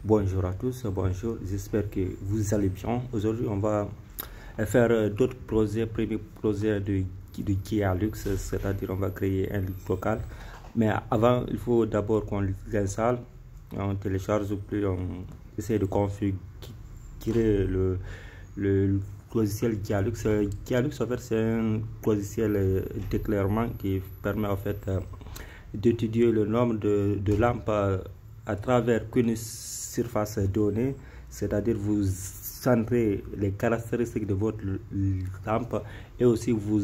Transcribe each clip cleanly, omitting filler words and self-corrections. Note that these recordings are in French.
Bonjour à tous, bonjour, j'espère que vous allez bien. Aujourd'hui, on va faire d'autres projets. Premier projet de Gialux, c'est-à-dire on va créer un local. Mais avant, il faut d'abord qu'on l'installe, on télécharge, puis on essaie de configurer le logiciel Gialux. Gialux, en fait, c'est un logiciel d'éclairement qui permet en fait d'étudier le nombre de lampes à travers une surface donnée, c'est-à-dire vous centrez les caractéristiques de votre lampe et aussi vous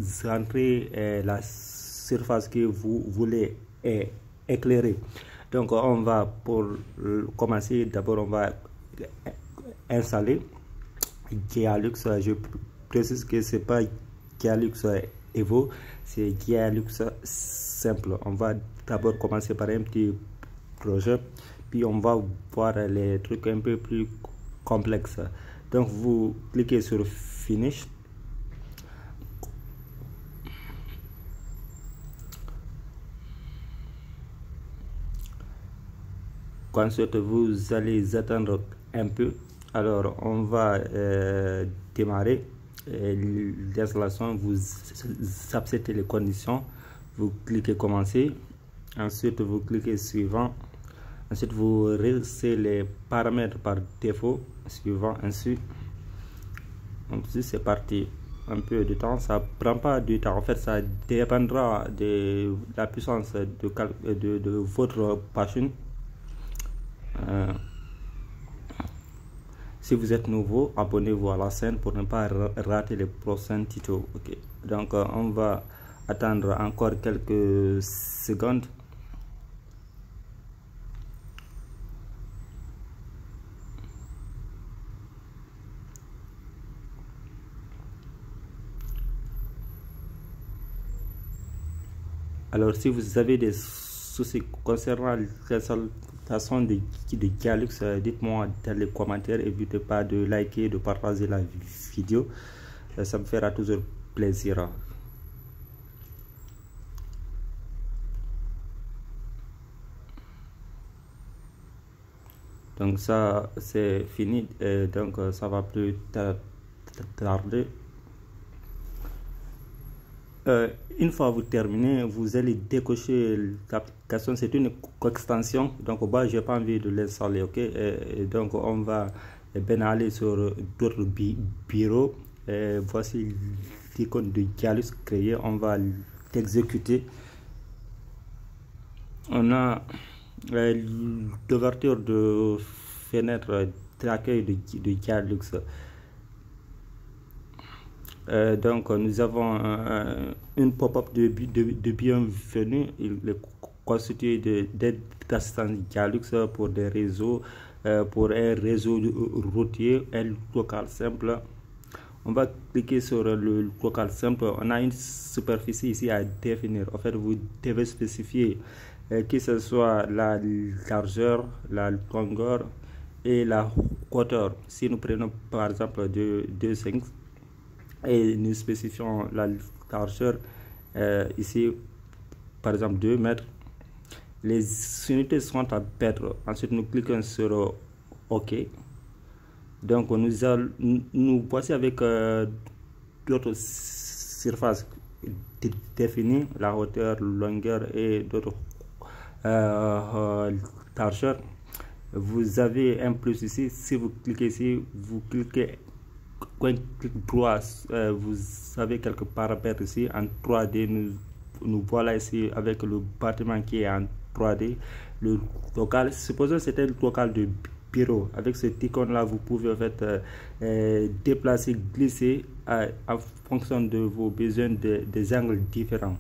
centrez la surface que vous voulez éclairer. Donc on va, pour commencer, d'abord on va installer Gialux. Je précise que c'est pas Gialux Evo, c'est Gialux simple. On va d'abord commencer par un petit projet, puis on va voir les trucs un peu plus complexes. Donc vous cliquez sur Finish. Ensuite vous allez attendre un peu. Alors on va démarrer l'installation. Vous acceptez les conditions, vous cliquez commencer, ensuite vous cliquez suivant, ensuite vous restez les paramètres par défaut, suivant, ainsi. Ensuite c'est parti. Un peu de temps, ça prend pas du temps, en fait ça dépendra de la puissance de votre machine. Si vous êtes nouveau, abonnez-vous à la chaîne pour ne pas rater les prochains tutos. Ok, donc on va attendre encore quelques secondes. Alors si vous avez des soucis concernant l'installation de Gialux, dites-moi dans les commentaires. N'hésitez pas de liker, de partager la vidéo, ça me fera toujours plaisir. Donc ça c'est fini, donc ça va plus tarder. Une fois vous terminez, vous allez décocher l'application. C'est une extension, donc bah, j'ai pas envie de l'installer. Ok, donc on va bien aller sur d'autres bureaux. Voici l'icône de Gialux créé, on va l'exécuter. On a l'ouverture de fenêtre d'accueil de Gialux. Donc nous avons une pop-up de bienvenue. Il est constitué d'assistants Gialux pour des réseaux, pour un réseau routier, un local simple. On va cliquer sur le local simple. On a une superficie ici à définir. En fait, vous devez spécifier que ce soit la largeur, la longueur et la hauteur. Si nous prenons par exemple 2,5 et nous spécifions la largeur ici par exemple 2 mètres, les unités sont à mètres. Ensuite nous cliquons sur OK. Donc nous voici avec d'autres surfaces définies, la hauteur, longueur et d'autres largeurs. Vous avez un plus ici. Si vous cliquez ici, vous cliquez droit, vous avez quelques paramètres ici en 3D. Nous voilà ici avec le bâtiment qui est en 3D. Le local, supposons c'était le local de bureau. Avec cette icône là, vous pouvez en fait déplacer, glisser en fonction de vos besoins des angles différents.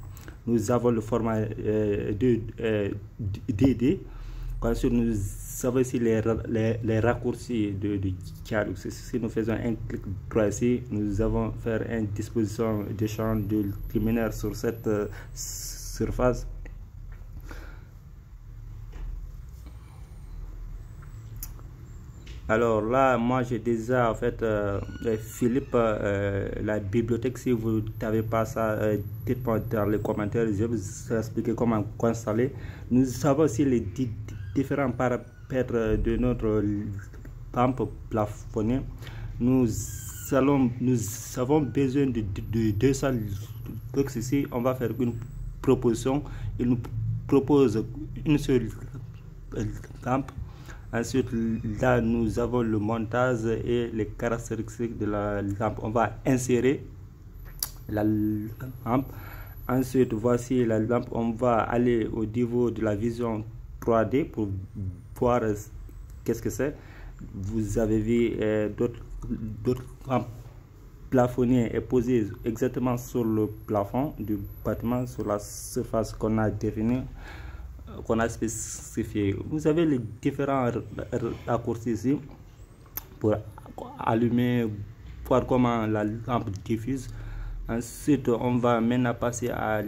Nous avons le format DD. Ensuite nous avons ici les raccourcis de Gialux. Si nous faisons un clic droit ici, nous avons faire une disposition de champ de luminaire sur cette surface. Alors là, moi j'ai déjà en fait Philippe la bibliothèque. Si vous n'avez pas ça, dites-moi dans les commentaires, je vais vous expliquer comment installer. Nous avons aussi les différents perdre de notre lampe plafonnée, nous avons besoin de 200 lux. Ici, on va faire une proposition. Il nous propose une seule lampe. Ensuite, là, nous avons le montage et les caractéristiques de la lampe. On va insérer la lampe. Ensuite, voici la lampe. On va aller au niveau de la vision 3D pour voir qu'est-ce que c'est. Vous avez vu d'autres lampes plafonnées et posées exactement sur le plafond du bâtiment, sur la surface qu'on a définie, qu'on a spécifié. Vous avez les différents raccourcis ici pour allumer, voir comment la lampe diffuse. Ensuite, on va maintenant passer à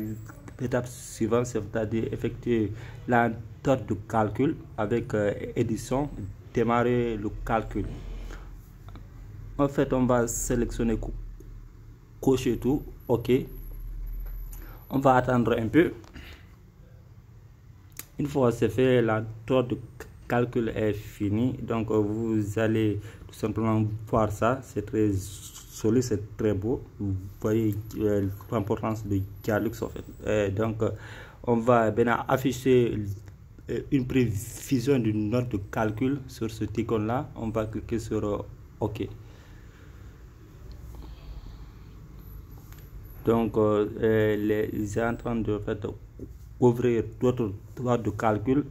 l'étape suivante, c'est-à-dire effectuer la méthode de calcul avec édition, démarrer le calcul. En fait, on va sélectionner, cocher tout, OK. On va attendre un peu. Une fois c'est fait, la méthode de calcul est finie. Donc, vous allez tout simplement voir ça. C'est très solide, c'est très beau. Vous voyez l'importance de Dialux en fait. Donc, on va bien afficher une prévision d'une note de calcul sur ce icône là. On va cliquer sur OK. Donc, les est en train de ouvrir d'autres notes de calcul.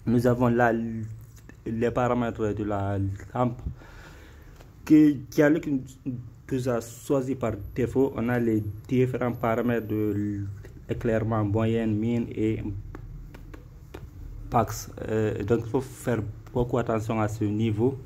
Nous avons là les paramètres de la lampe que Dialux nous a choisi par défaut. On a les différents paramètres de l'éclairement moyenne, mine et pax. Donc il faut faire beaucoup attention à ce niveau.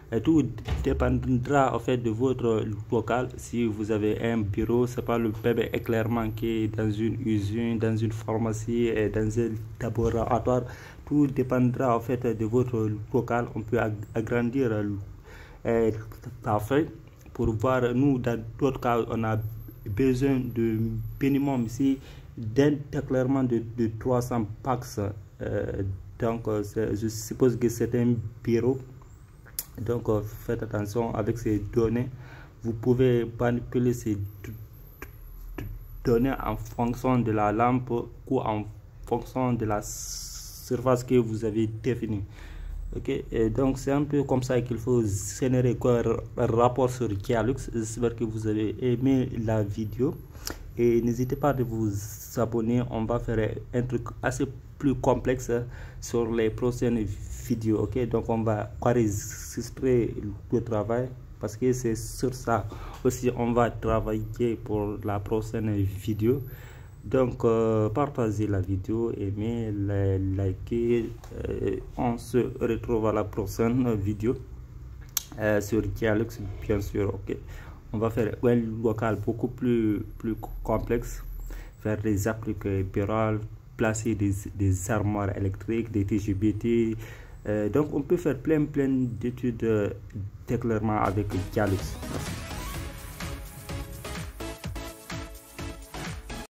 Et tout dépendra en fait de votre local. Si vous avez un bureau, c'est pas le même éclairement qui est dans une usine, dans une pharmacie et dans un laboratoire. Tout dépendra en fait de votre local. On peut agrandir la feuille pour voir. Nous, dans d'autres cas, on a besoin de minimum ici d'un éclairement de 300 pax. Donc, je suppose que c'est un bureau. Donc, faites attention avec ces données. Vous pouvez manipuler ces données en fonction de la lampe ou en fonction de la surface que vous avez définie. Ok, et donc c'est un peu comme ça qu'il faut générer un rapport sur Dialux. J'espère que vous avez aimé la vidéo et n'hésitez pas de vous abonner. On va faire un truc assez plus complexe sur les prochaines vidéos. Ok, donc on va enregistrer le travail parce que c'est sur ça aussi on va travailler pour la prochaine vidéo. Donc partagez la vidéo, aimez, likez. On se retrouve à la prochaine vidéo sur Dialux bien sûr. Ok, on va faire un local beaucoup plus complexe, faire des appliques birales, placer des armoires électriques, des TGBT. Donc on peut faire plein d'études d'éclairement avec Dialux. Merci.